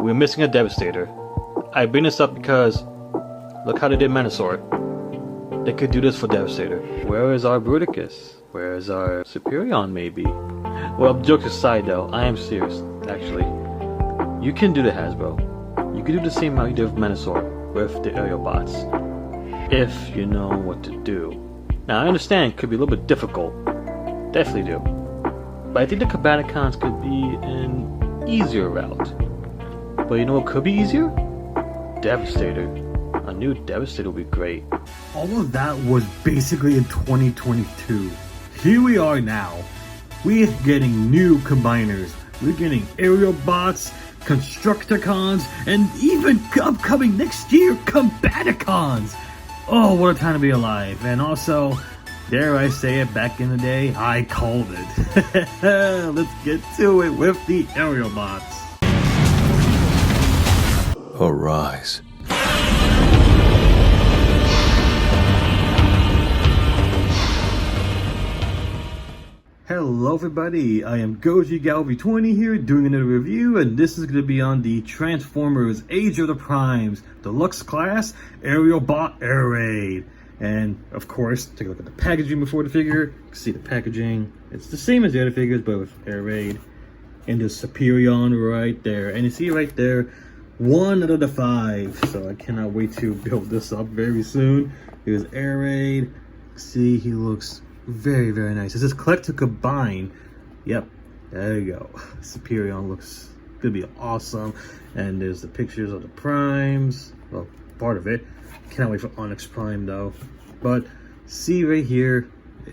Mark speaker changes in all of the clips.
Speaker 1: we're missing a Devastator. I bring this up because look how they did Manosaur. They could do this for Devastator. Where is our Bruticus? Where is our Superion, maybe? Well, jokes aside though, I am serious, actually. You can do the Hasbro. You can do the same how you did with Manosaur with the Aerialbots. If you know what to do. Now, I understand it could be a little bit difficult. Definitely do. But I think the Combaticons could be an easier route. But you know what could be easier? Devastator. A new Devastator would be great.
Speaker 2: All of that was basically in 2022. Here we are now. We're getting new combiners. We're getting Aerialbots, Constructicons, and even upcoming next year, Combaticons. Oh, what a time to be alive. And also, dare I say it, back in the day, I called it. Let's get to it with the Aerialbots.
Speaker 3: Arise.
Speaker 2: Hello everybody, I am Goji Galvi20 here doing another review, and this is going to be on the Transformers Age of the Primes Deluxe Class Aerialbot Air Raid. And of course, take a look at the packaging before the figure. You can see the packaging. It's the same as the other figures, but with Air Raid. And the Superion right there. And you see right there, 1 out of the 5. So I cannot wait to build this up very soon. Here's Air Raid. See, he looks very, very nice. It says collect to combine. Yep, there you go. Superion looks gonna be awesome. And there's the pictures of the primes. Well, part of it. Cannot wait for Onyx Prime though. But see right here,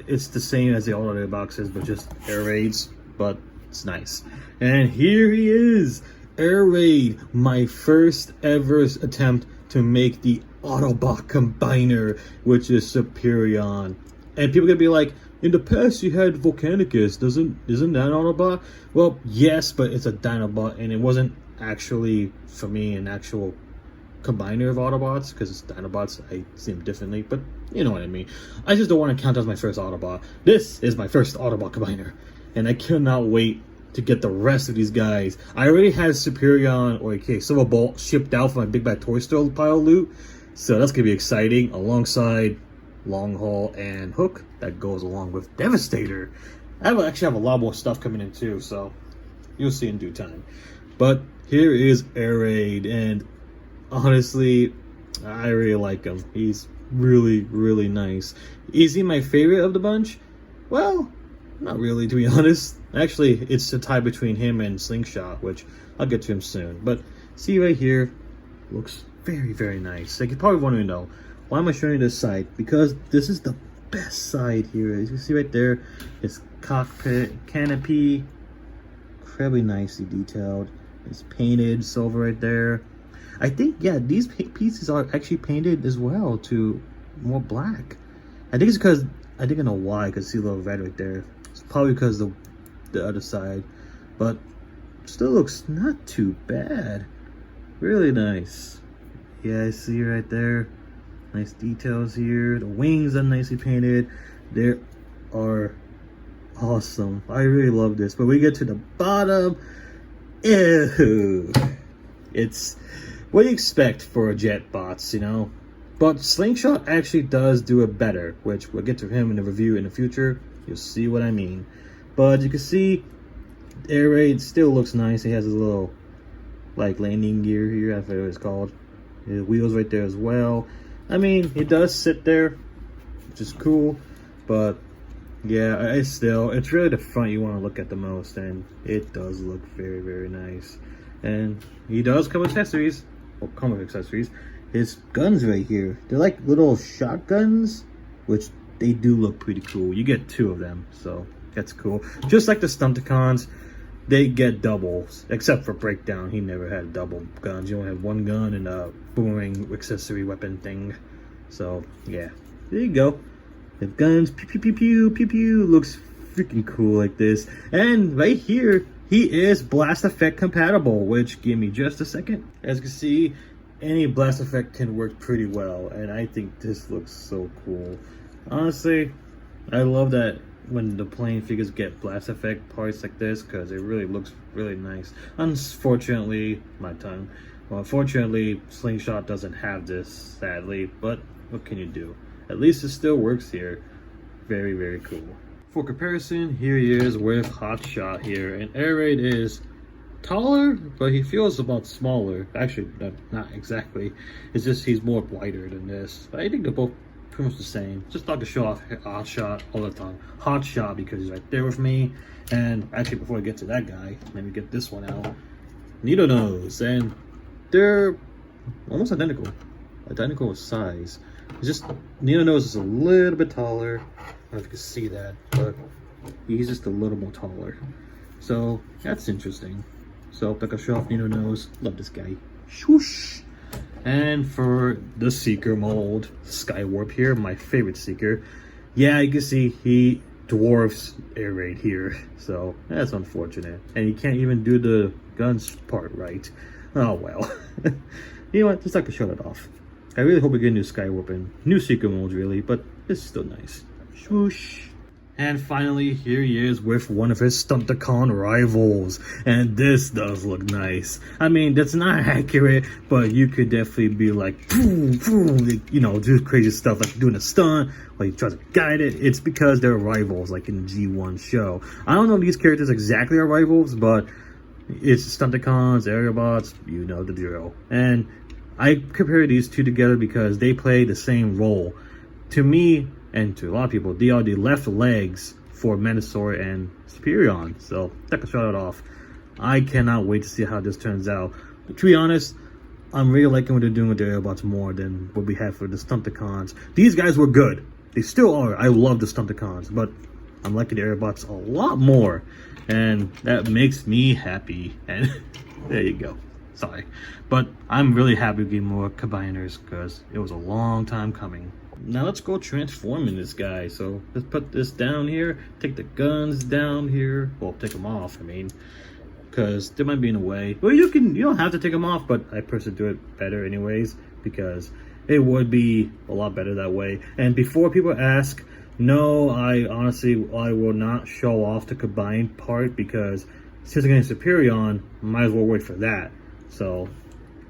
Speaker 2: it's the same as the all other boxes, but just Air Raids. But it's nice. And here he is, Air Raid, my first ever attempt to make the Autobot combiner, which is Superion. And people are gonna be like, in the past you had Volcanicus, isn't that an Autobot? Well, yes, but it's a Dinobot, and it wasn't actually, for me, an actual combiner of Autobots, because it's Dinobots, I see them differently, but you know what I mean. I just don't want to count as my first Autobot. This is my first Autobot combiner, and I cannot wait to get the rest of these guys. I already had Superion, or okay, Silver Bolt shipped out for my Big Bad Toy Store pile loot, so that's gonna be exciting, alongside Long Haul and Hook that goes along with Devastator. I actually have a lot more stuff coming in too, so you'll see in due time. But here is Air Raid, and honestly, I really like him. He's really, really nice. Is he my favorite of the bunch? Well, not really, to be honest. Actually, it's a tie between him and Slingshot, which I'll get to him soon. But see right here, looks very, very nice. Like, you're probably wondering though, why am I showing you this side? Because this is the best side here. As you can see right there, it's cockpit, canopy, incredibly nicely detailed. It's painted silver right there. I think, yeah, these pieces are actually painted as well to more black. I think it's because, I think I know why, because see a little red right there. It's probably because of the other side. But still looks not too bad. Really nice. Yeah, I see right there. Nice details here. The wings are nicely painted. They are awesome. I really love this. But we get to the bottom. Ew. It's what do you expect for a Jetbots, you know? But Slingshot actually does do it better, which we'll get to him in the review in the future. You'll see what I mean. But you can see Air Raid still looks nice. He has his little like landing gear here, I forget what it's called. His wheels right there as well. I mean, it does sit there, which is cool, but yeah, it's really the front you want to look at the most, and it does look very, very nice. And he does come with accessories, His guns right here, they're like little shotguns, which they do look pretty cool. You get 2 of them, so that's cool. Just like the Stunticons, they get doubles, except for Breakdown. He never had double guns. You only have 1 gun and a boomerang accessory weapon thing. So yeah, there you go. The guns, pew pew pew pew pew pew, looks freaking cool like this. And right here, he is blast effect compatible, which give me just a second. As you can see, any blast effect can work pretty well, and I think this looks so cool. Honestly, I love that when the plane figures get blast effect parts like this, because it really looks really nice. Unfortunately, unfortunately, Slingshot doesn't have this, sadly, but what can you do? At least it still works here. Very, very cool. For comparison, here he is with Hotshot here, and Air Raid is taller, but he feels about smaller. Actually, not exactly. It's just he's more wider than this. But I think they're both pretty much the same. Just like to show off Hotshot all the time. Hotshot because he's right there with me. And actually, before I get to that guy, let me get this one out. Needle Nose, and they're almost identical in size. It's just Needle Nose is a little bit taller. I don't know if you can see that, but he's just a little more taller. So that's interesting. So like I show off Needle Nose. Love this guy. Swoosh. And for the Seeker mold, Skywarp here, my favorite Seeker. Yeah, you can see he dwarfs Air Raid here. So that's unfortunate. And he can't even do the guns part right. Oh well. You know what? Just like to show it off. I really hope we get a new Skywarp and new Seeker molds really, but it's still nice. Swoosh. And finally, here he is with one of his Stunticon rivals. And this does look nice. I mean, that's not accurate, but you could definitely be like, boom, boom, you know, do crazy stuff like doing a stunt, or you try to guide it. It's because they're rivals, like in the G1 show. I don't know if these characters exactly are rivals, but it's Stunticons, Aerialbots, you know the drill. And I compare these two together because they play the same role. To me, and to a lot of people, they are the left legs for Menasor and Superion. So, take a shot off. I cannot wait to see how this turns out. But to be honest, I'm really liking what they're doing with the Aerialbots more than what we had for the Stunticons. These guys were good. They still are. I love the Stunticons, but I'm liking the Aerialbots a lot more. And that makes me happy. And there you go. Sorry. But I'm really happy to get more combiners because it was a long time coming. Now let's go transforming this guy. So let's put this down here. Take the guns down here. Well, take them off, I mean. Because they might be in the way. Well, you don't have to take them off, but I personally do it better anyways. Because it would be a lot better that way. And before people ask, no, I will not show off the combined part. Because since I'm getting Superion, might as well wait for that. So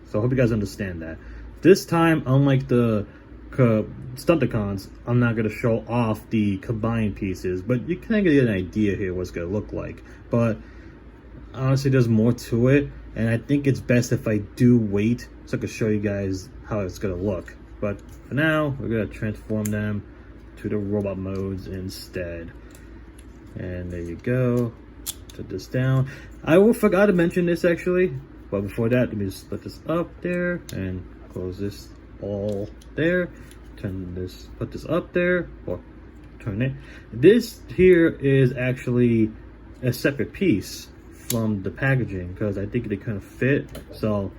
Speaker 2: I hope you guys understand that. This time, unlike the Stunticons, I'm not going to show off the combined pieces, but you kind of get an idea here what it's going to look like. But honestly, there's more to it, and I think it's best if I do wait so I can show you guys how it's going to look. But for now, we're going to transform them to the robot modes instead. And there you go. Put this down. I forgot to mention this actually, but before that, let me just put this up there and close this all there. Put this up there, or turn it. This here is actually a separate piece from the packaging because I think they kind of fit. So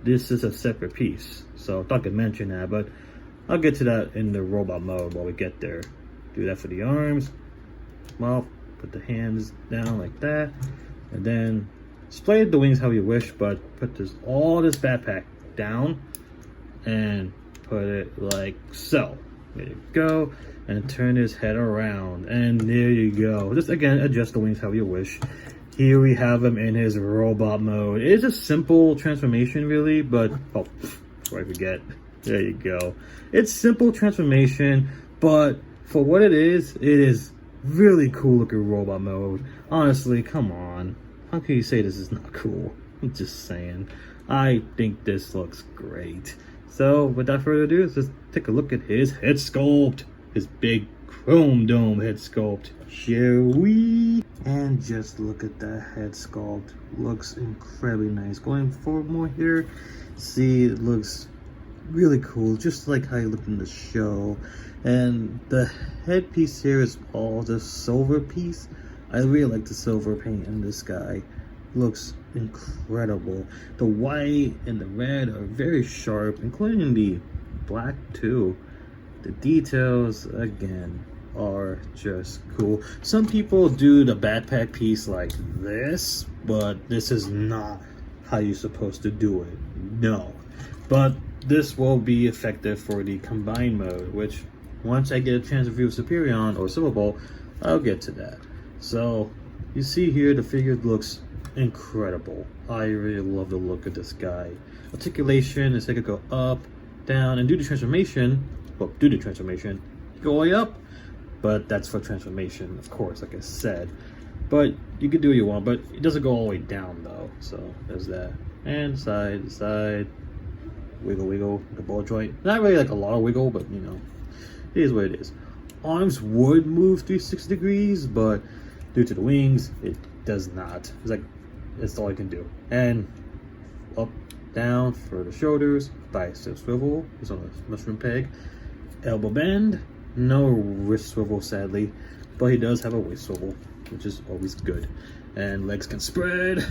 Speaker 2: this is a separate piece. So I thought I could mention that, but I'll get to that in the robot mode while we get there. Do that for the arms. Well, put the hands down like that, and then display the wings how you wish, but put all this backpack down and put it like so. There you go. And turn his head around. And there you go. Just again, adjust the wings how you wish. Here we have him in his robot mode. It is a simple transformation really, but oh, before I forget. There you go. It's simple transformation, but for what it is really cool looking robot mode. Honestly, come on. How can you say this is not cool? I'm just saying. I think this looks great. So, without further ado, let's just take a look at his head sculpt. His big chrome dome head sculpt. Shall we? And just look at that head sculpt. Looks incredibly nice. Going forward more here. See, it looks really cool. Just like how he looked in the show. And the headpiece here is all the silver piece. I really like the silver paint in this guy. Looks incredible. The white and the red are very sharp, including the black too. The details again are just cool. Some people do the backpack piece like this, but this is not how you're supposed to do it. No. But this will be effective for the combined mode, which once I get a chance to review Superion or Silverbolt, I'll get to that. So, you see here, the figure looks incredible. I really love the look of this guy. Articulation is they could go up, down, and do the transformation. Well, do the transformation, go all the way up. But that's for transformation, of course, like I said. But you can do what you want, but it doesn't go all the way down though. So there's that. And side, side, wiggle, wiggle, the ball joint. Not really like a lot of wiggle, but you know, it is what it is. Arms would move 360 degrees, but due to the wings, it does not. It's like, that's all I can do. And up, down for the shoulders, bicep swivel, it's on a mushroom peg. Elbow bend, no wrist swivel sadly, but he does have a waist swivel, which is always good. And legs can spread,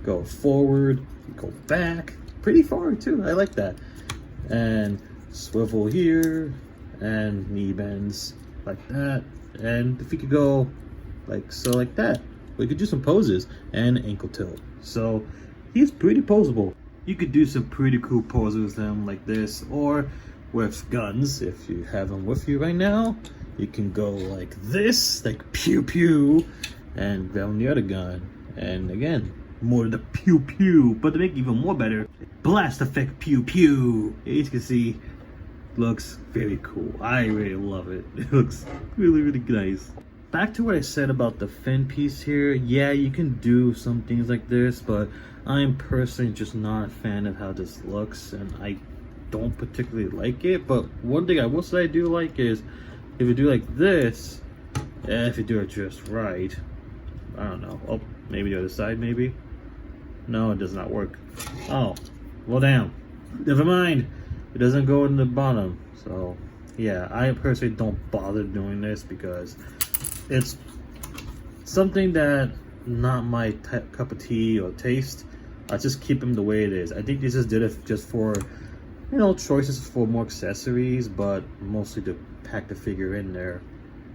Speaker 2: go forward, go back, pretty far too, I like that. And swivel here, and knee bends like that. And if you could go like so, like that, we could do some poses and ankle tilt. So he's pretty poseable. You could do some pretty cool poses with him like this, or with guns. If you have them with you right now, you can go like this, like pew pew, and grab on the other gun. And again, more of the pew pew, but to make it even more better, blast effect pew pew. As you can see, looks very cool. I really love it. It looks really, really nice. Back to what I said about the fin piece here. Yeah, you can do some things like this, but I'm personally just not a fan of how this looks, and I don't particularly like it. But one thing I will say I do like is if you do like this, if you do it just right, I don't know. Oh, maybe the other side, maybe. No, it does not work. Oh, well, damn. Never mind. It doesn't go in the bottom. So yeah, I personally don't bother doing this because it's something that not my cup of tea or taste. I just keep them the way it is. I think they just did it just for, you know, choices for more accessories, but mostly to pack the figure in there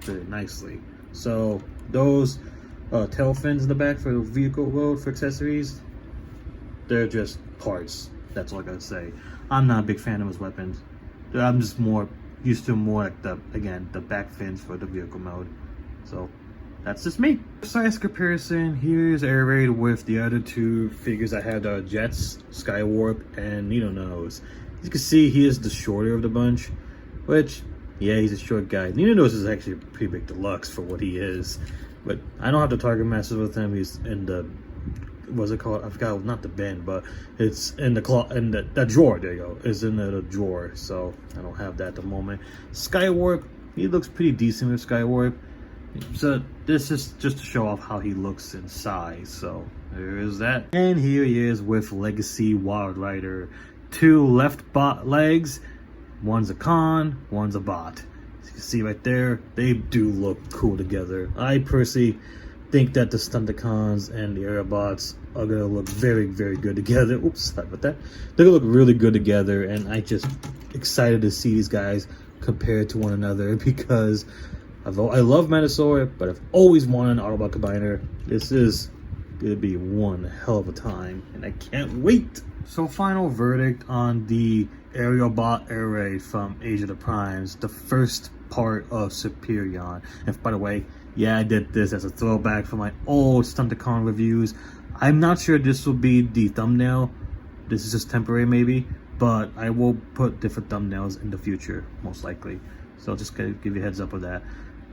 Speaker 2: very nicely. So those tail fins in the back for the vehicle load for accessories, they're just parts. That's all I gotta say. I'm not a big fan of his weapons. I'm just more used to more like the back fins for the vehicle mode. So that's just me. Size comparison, here's Air Raid with the other two figures I had, Jets, Skywarp, and Needle Nose. As you can see, he is the shorter of the bunch, which, yeah, he's a short guy. Needle Nose is actually a pretty big deluxe for what he is. But I don't have the target masters with him. He's in the, what's it called? I forgot, not the bin, but it's in the claw, in the drawer. There you go. It's in the drawer, so I don't have that at the moment. Skywarp, he looks pretty decent with Skywarp. So this is just to show off how he looks in size. So there is that. And here he is with Legacy Wild Rider. Two left bot legs. One's a con, one's a bot. As you can see right there, they do look cool together. I personally think that the Stunticons and the Aerialbots are gonna look very, very good together. Oops, sorry about that. They're gonna look really good together, and I just excited to see these guys compared to one another because I love Metasaur, but I've always wanted an Autobot combiner. This is gonna be one hell of a time, and I can't wait. So final verdict on the Aerialbot Air Raid from Age of the Primes, the first part of Superion. And by the way, yeah, I did this as a throwback for my old Stunticon reviews. I'm not sure this will be the thumbnail. This is just temporary maybe, but I will put different thumbnails in the future, most likely. So just gonna give you a heads up of that.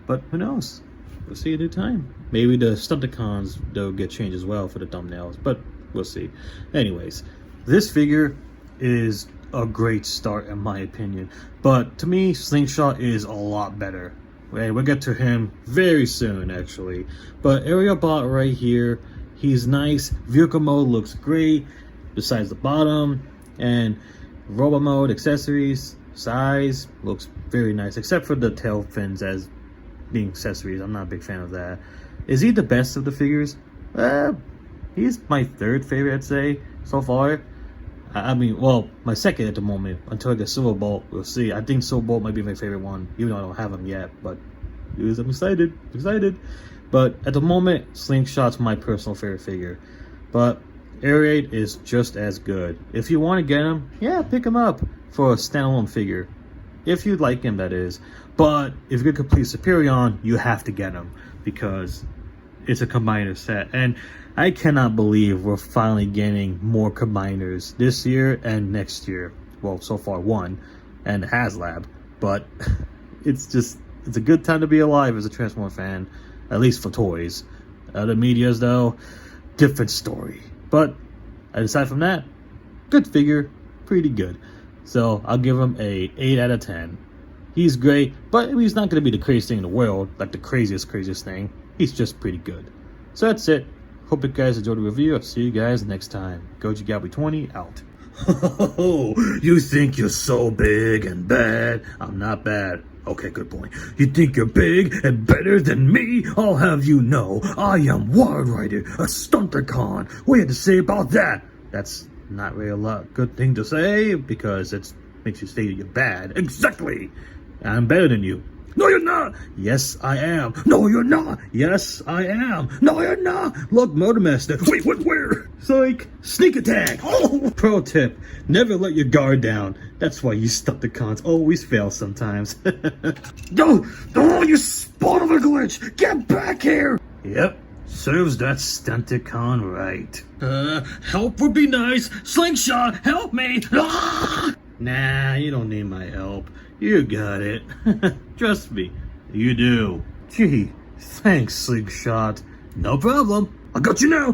Speaker 2: But who knows? We'll see in due time. Maybe the Stunticons, they'll get changed as well for the thumbnails, but we'll see. Anyways, this figure is a great start in my opinion. But to me, Slingshot is a lot better. And we'll get to him very soon actually. But Aerialbot right here, he's nice. Vehicle mode looks great, besides the bottom. And robot mode, accessories, size, looks very nice. Except for the tail fins as being accessories. I'm not a big fan of that. Is he the best of the figures? He's my third favorite, I'd say, so far. I mean, well, my second at the moment, until I get Silverbolt. We'll see. I think Silverbolt might be my favorite one, even though I don't have him yet, but I'm excited. But at the moment, Slingshot's my personal favorite figure. But Air Raid is just as good. If you want to get him, yeah, pick him up for a standalone figure. If you'd like him, that is. But if you're gonna complete Superion, you have to get them because it's a combiner set. And I cannot believe we're finally getting more combiners this year and next year. Well, so far one, and the HasLab. But it's a good time to be alive as a Transformer fan, at least for toys. Other medias though, different story. But aside from that, good figure, pretty good. So I'll give him a 8 out of 10. He's great, but he's not going to be the craziest thing in the world, like the craziest thing. He's just pretty good. So that's it. Hope you guys enjoyed the review. I'll see you guys next time. Goji Galby 20 out. Oh, you think you're so big and bad? I'm not bad. Okay, good point. You think you're big and better than me? I'll have you know, I am Wild Rider, a Stunticon. What do you have to say about that? That's not really a good thing to say, because it makes you say that you're bad. Exactly! I'm better than you. No, you're not! Yes, I am. No, you're not! Yes, I am. No, you're not! Look, Motormaster. Wait, what, where? Psych! Sneak attack! Oh! Pro tip, never let your guard down. That's why you Stunticons always fail sometimes. No! Oh, you spawn of a glitch! Get back here! Yep, serves that Stunticon right. Help would be nice. Slingshot, help me! Ah! Nah, you don't need my help. You got it. Trust me, you do. Gee, thanks, Slingshot. No problem. I got you now.